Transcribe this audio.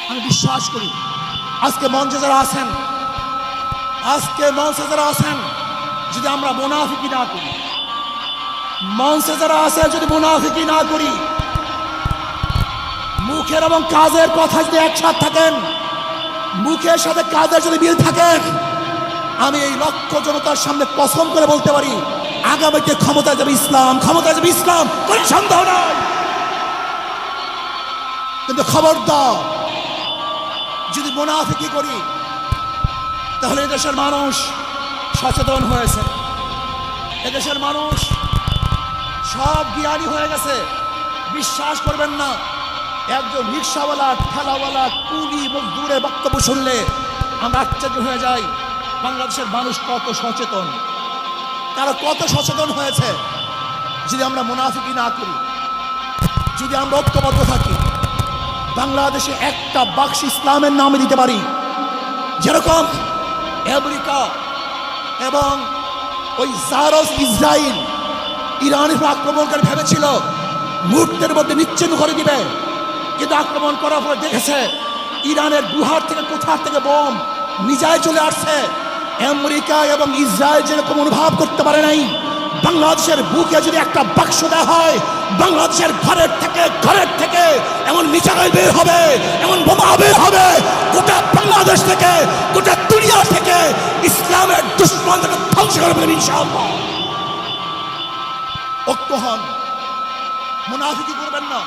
আমি বিশ্বাস করি আজকে মঞ্চে যারা আছেন যদি আমরা মুনাফিকি না করি, মঞ্চে যারা আছেন যদি মুনাফিকি না করি, মুখের এবং কাজের কথা যদি একসাথে থাকেন, মুখের সাথে কাজের যদি মিল থাকেন, আমি এই লক্ষ জনতার সামনে কসম করে বলতে পারি আগামীতে ক্ষমতায় যাবে ইসলাম, কোনো সন্দেহ নাই। কিন্তু খবরদার যদি মুনাফিকি করি তাহলে এদেশের মানুষ সচেতন হয়েছে, এদেশের মানুষ সব জ্ঞানী হয়ে গেছে। বিশ্বাস করবেন না, একজন রিক্সাওয়ালা, ঠেলাওয়ালা, কুলি মজদুরের বক্তব্য শুনলে আমরা আশ্চর্য হয়ে যাই বাংলাদেশের মানুষ কত সচেতন, তারা কত সচেতন হয়েছে। যদি আমরা মুনাফিকি না করি, যদি আমরা ঐক্যবদ্ধ থাকি, বাংলাদেশে একটা বাক্স ইসলামের নামে দিতে পারি। যেরকম আমেরিকা এবং ওই জারস ইসরায়েল ইরানের আক্রমণ করে ভেবেছিল মুহূর্তের মধ্যে নিশ্চিহ্ন করে দিবে, কিন্তু আক্রমণ করার পরে দেখেছে ইরানের গুহার থেকে কোথার থেকে বোম মিজাইল চলে আসছে। আমেরিকা এবং ইসরায়েল যেরকম অনুভব করতে পারে নাই, বাংলাদেশের বুকে যদি একটা বাক্স দেওয়া হয়, বাংলাদেশের ঘরের থেকে এমন মিসাইল বের হবে, এমন বোমা বের হবে, গোটা বাংলাদেশ থেকে, গোটা দুনিয়া থেকে ইসলামের দুশ্মনকে ধ্বংস করে ফেলবে ইনশাআল্লাহ। ঐক্য হন, মুনাফিকি করবেন না।